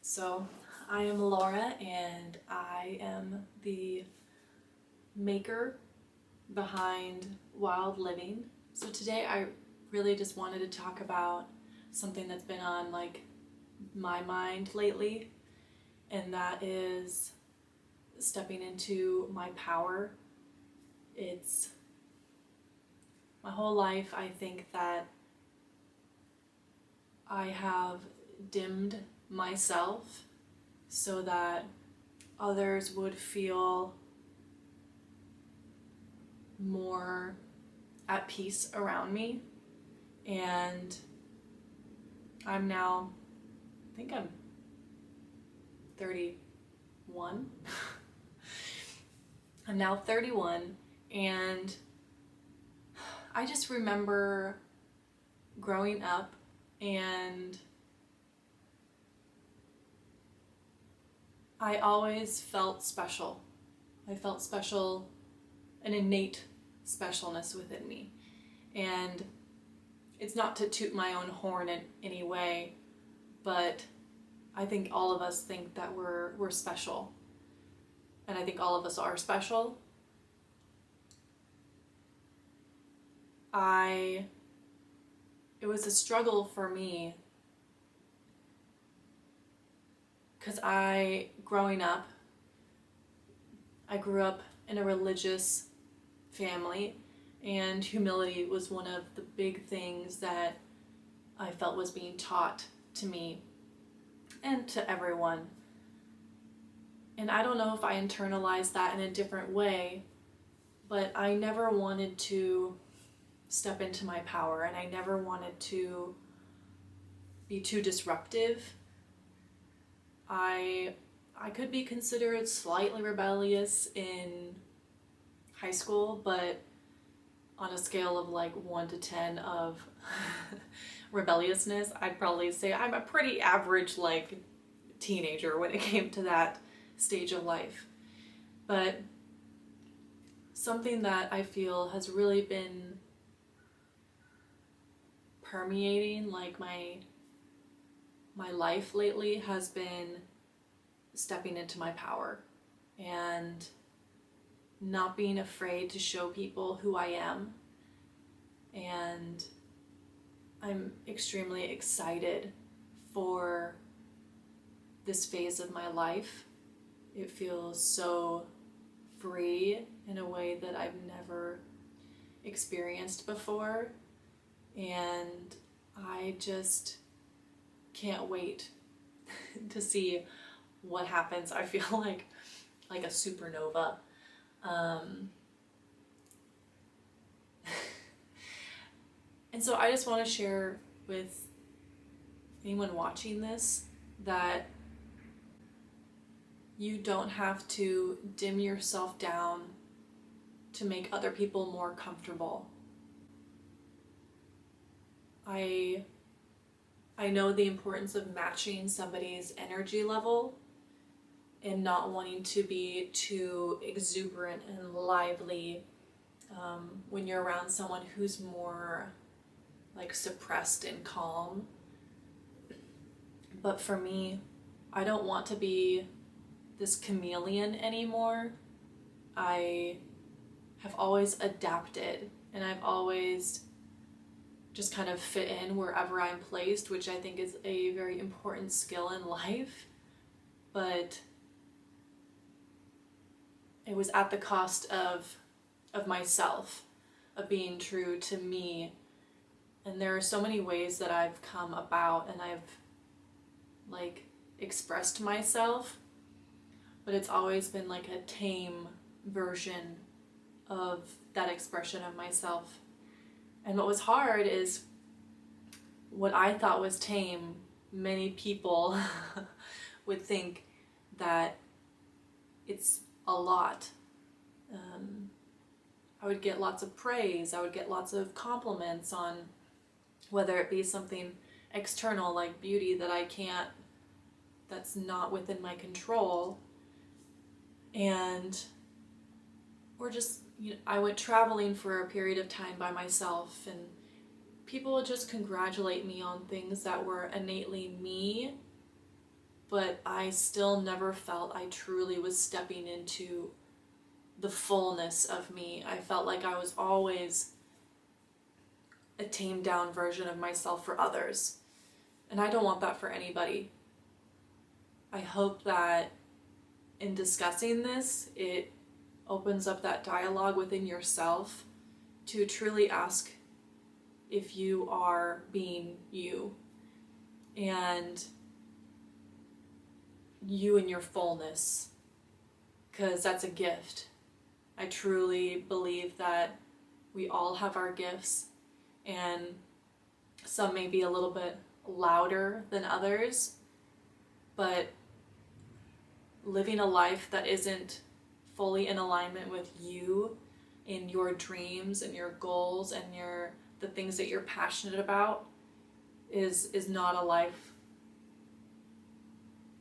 So, I am Laura, and I am the maker behind Wild Living. So, today I really just wanted to talk about something that's been on my mind lately, and that is stepping into my power. It's my whole life, I think that I have dimmed myself so that others would feel more at peace around me. And I'm now, I think I'm 31. I'm now 31, and I just remember growing up, and I always felt special. I felt special, an innate specialness within me. And it's not to toot my own horn in any way, but I think all of us think that we're special. And I think all of us are special. It was a struggle for me because growing up, I grew up in a religious family, and humility was one of the big things that I felt was being taught to me and to everyone. And I don't know if I internalized that in a different way, but I never wanted to step into my power, and I never wanted to be too disruptive. I could be considered slightly rebellious in high school, but on a scale of 1 to 10 of rebelliousness, I'd probably say I'm a pretty average teenager when it came to that stage of life. But something that I feel has really been permeating my life lately has been stepping into my power and not being afraid to show people who I am. And I'm extremely excited for this phase of my life. It feels so free in a way that I've never experienced before. And I just can't wait to see what happens. I feel like a supernova. And so I just want to share with anyone watching this that you don't have to dim yourself down to make other people more comfortable. I know the importance of matching somebody's energy level and not wanting to be too exuberant and lively when you're around someone who's more suppressed and calm. But for me, I don't want to be this chameleon anymore. I have always adapted, and I've always just kind of fit in wherever I'm placed, which I think is a very important skill in life. But it was at the cost of myself, of being true to me. And there are so many ways that I've come about and I've expressed myself, but it's always been a tame version of that expression of myself. And what was hard is what I thought was tame, many people would think that it's a lot. I would get lots of praise, I would get lots of compliments on whether it be something external like beauty that's not within my control, or just, I went traveling for a period of time by myself, and people would just congratulate me on things that were innately me, but I still never felt I truly was stepping into the fullness of me. I felt like I was always a tamed down version of myself for others. And I don't want that for anybody. I hope that in discussing this, it opens up that dialogue within yourself to truly ask if you are being you, and you in your fullness, because that's a gift. I truly believe that we all have our gifts, and some may be a little bit louder than others, but living a life that isn't fully in alignment with you in your dreams and your goals and the things that you're passionate about is not a life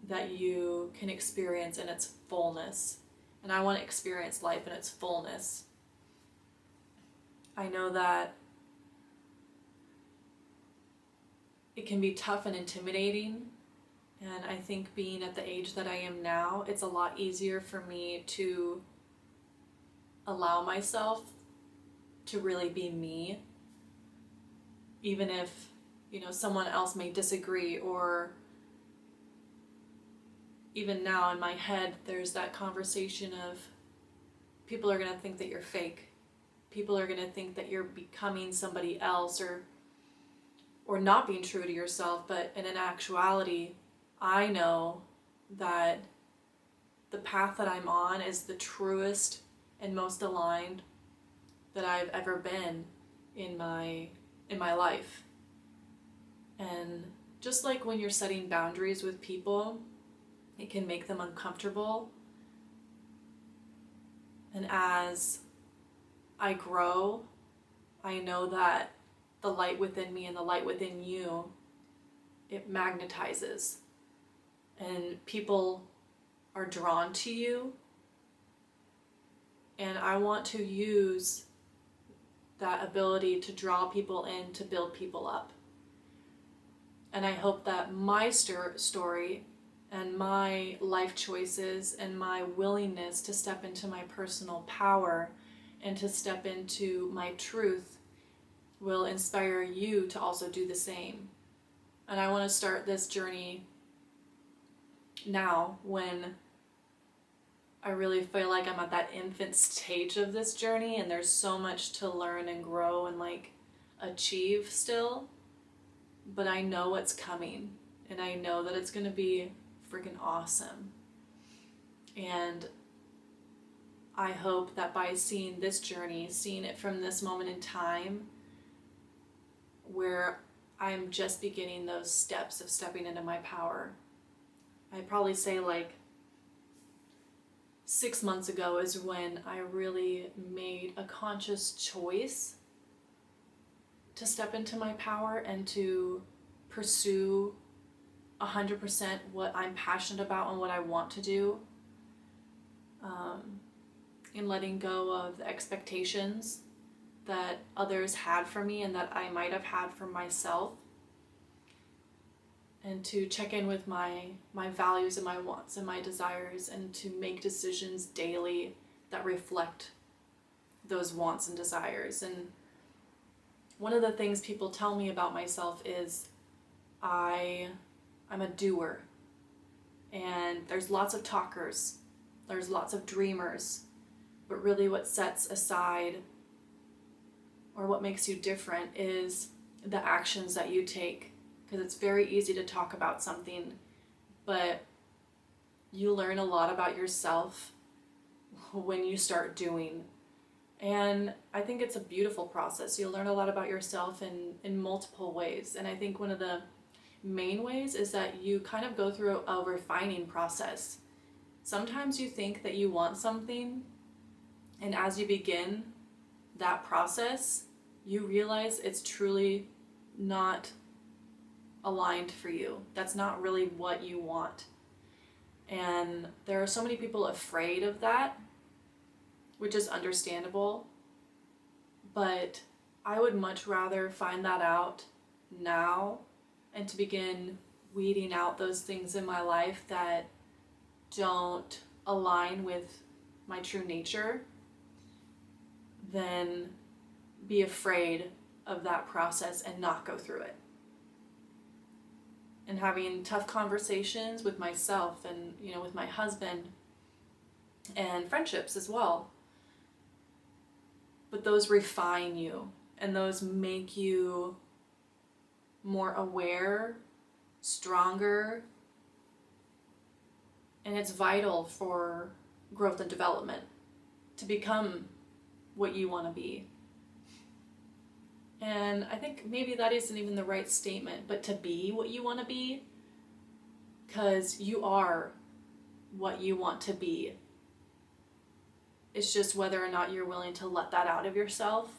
that you can experience in its fullness. And I want to experience life in its fullness. I know that it can be tough and intimidating, and I think being at the age that I am now, it's a lot easier for me to allow myself to really be me, even if, someone else may disagree, or even now in my head, there's that conversation of people are going to think that you're fake. People are going to think that you're becoming somebody else or not being true to yourself. But in an actuality, I know that the path that I'm on is the truest and most aligned that I've ever been in my life. And just like when you're setting boundaries with people, it can make them uncomfortable. And as I grow, I know that the light within me and the light within you, it magnetizes. And people are drawn to you. And I want to use that ability to draw people in, to build people up. And I hope that my story and my life choices and my willingness to step into my personal power and to step into my truth will inspire you to also do the same. And I want to start this journey now, when I really feel like I'm at that infant stage of this journey and there's so much to learn and grow and achieve still. But I know what's coming, and I know that it's going to be freaking awesome. And I hope that by seeing this journey, seeing it from this moment in time where I'm just beginning those steps of stepping into my power, I'd probably say 6 months ago is when I really made a conscious choice to step into my power and to pursue 100% what I'm passionate about and what I want to do, in letting go of the expectations that others had for me and that I might have had for myself, and to check in with my values and my wants and my desires, and to make decisions daily that reflect those wants and desires. And one of the things people tell me about myself is I'm a doer. And there's lots of talkers, there's lots of dreamers, but really what sets aside or what makes you different is the actions that you take. Because it's very easy to talk about something, but you learn a lot about yourself when you start doing. And I think it's a beautiful process. You learn a lot about yourself in multiple ways. And I think one of the main ways is that you kind of go through a refining process. Sometimes you think that you want something, and as you begin that process, you realize it's truly not aligned for you. That's not really what you want. And there are so many people afraid of that, which is understandable, but I would much rather find that out now and to begin weeding out those things in my life that don't align with my true nature than be afraid of that process and not go through it. And having tough conversations with myself and, with my husband and friendships as well. But those refine you and those make you more aware, stronger, and it's vital for growth and development to become what you want to be. And I think maybe that isn't even the right statement, but to be what you want to be, because you are what you want to be. It's just whether or not you're willing to let that out of yourself.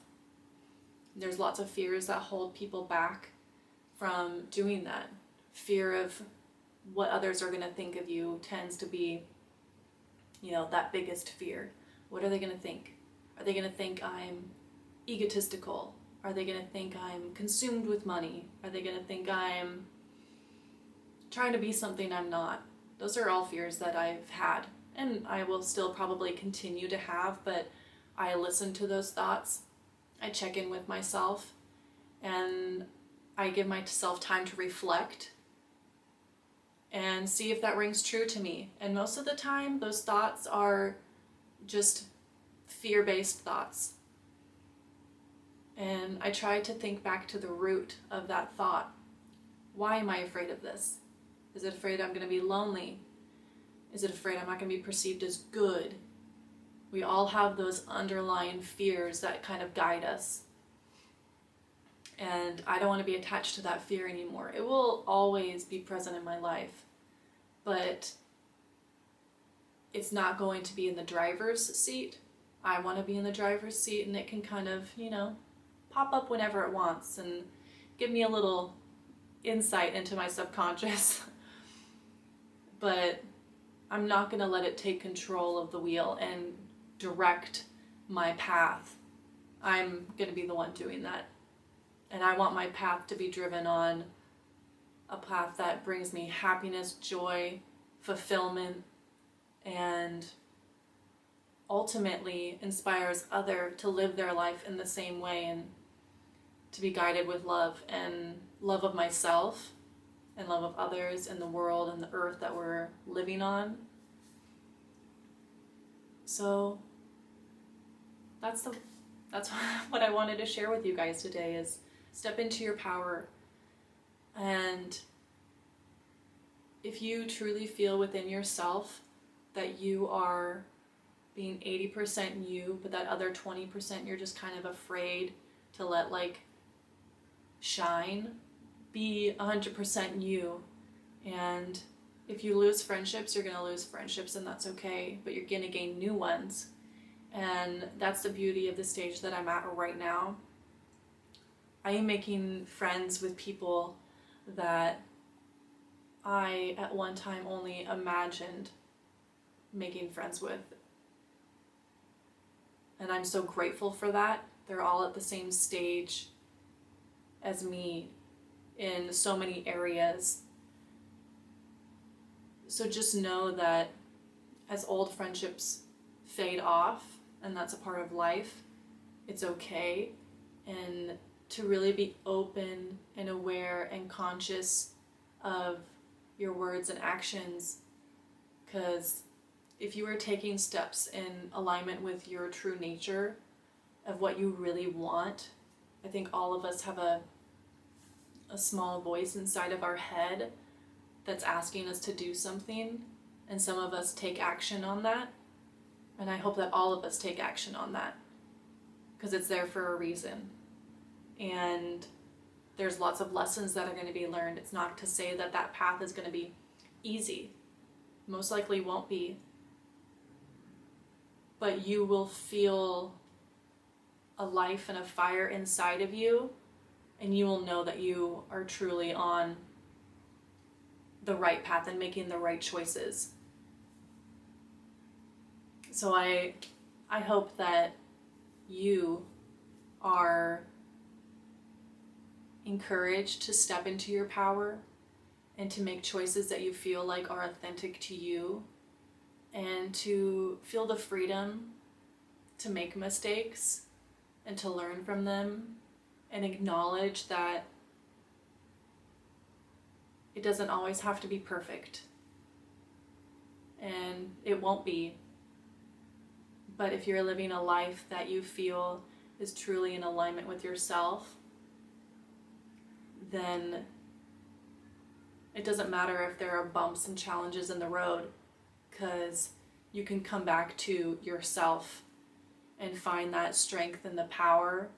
There's lots of fears that hold people back from doing that. Fear of what others are going to think of you tends to be, that biggest fear. What are they going to think? Are they going to think I'm egotistical? Are they going to think I'm consumed with money? Are they going to think I'm trying to be something I'm not? Those are all fears that I've had, and I will still probably continue to have, but I listen to those thoughts. I check in with myself, and I give myself time to reflect and see if that rings true to me. And most of the time, those thoughts are just fear-based thoughts. And I try to think back to the root of that thought. Why am I afraid of this? Is it afraid I'm going to be lonely? Is it afraid I'm not going to be perceived as good? We all have those underlying fears that kind of guide us. And I don't want to be attached to that fear anymore. It will always be present in my life, but it's not going to be in the driver's seat. I want to be in the driver's seat, and it can kind of, pop up whenever it wants and give me a little insight into my subconscious. But I'm not going to let it take control of the wheel and direct my path. I'm going to be the one doing that. And I want my path to be driven on a path that brings me happiness, joy, fulfillment, and ultimately inspires others to live their life in the same way and to be guided with love and love of myself and love of others and the world and the earth that we're living on. So that's what I wanted to share with you guys today, is step into your power. And if you truly feel within yourself that you are being 80% you, but that other 20% you're just kind of afraid to let shine, be 100% you. And if you lose friendships, you're going to lose friendships, and that's okay, but you're going to gain new ones. And that's the beauty of the stage that I'm at right now. I am making friends with people that I at one time only imagined making friends with. And I'm so grateful for that. They're all at the same stage as me in so many areas. So just know that as old friendships fade off, and that's a part of life, it's okay. And to really be open and aware and conscious of your words and actions, because if you are taking steps in alignment with your true nature of what you really want, I think all of us have a small voice inside of our head that's asking us to do something, and some of us take action on that. And I hope that all of us take action on that, because it's there for a reason. And there's lots of lessons that are going to be learned. It's not to say that that path is going to be easy. Most likely won't be. But you will feel a life and a fire inside of you, and you will know that you are truly on the right path and making the right choices. So I hope that you are encouraged to step into your power and to make choices that you feel like are authentic to you, and to feel the freedom to make mistakes and to learn from them, and acknowledge that it doesn't always have to be perfect, and it won't be. But if you're living a life that you feel is truly in alignment with yourself, then it doesn't matter if there are bumps and challenges in the road, because you can come back to yourself and find that strength and the power.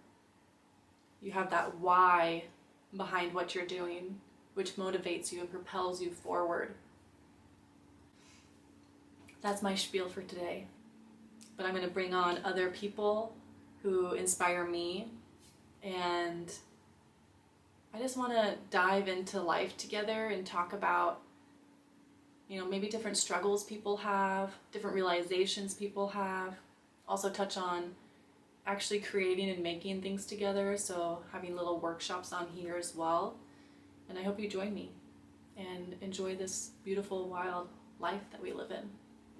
You have that why behind what you're doing, which motivates you and propels you forward. That's my spiel for today. But I'm going to bring on other people who inspire me, and I just want to dive into life together and talk about, maybe different struggles people have, different realizations people have. Also touch on actually creating and making things together, so having little workshops on here as well. And I hope you join me and enjoy this beautiful, wild life that we live in.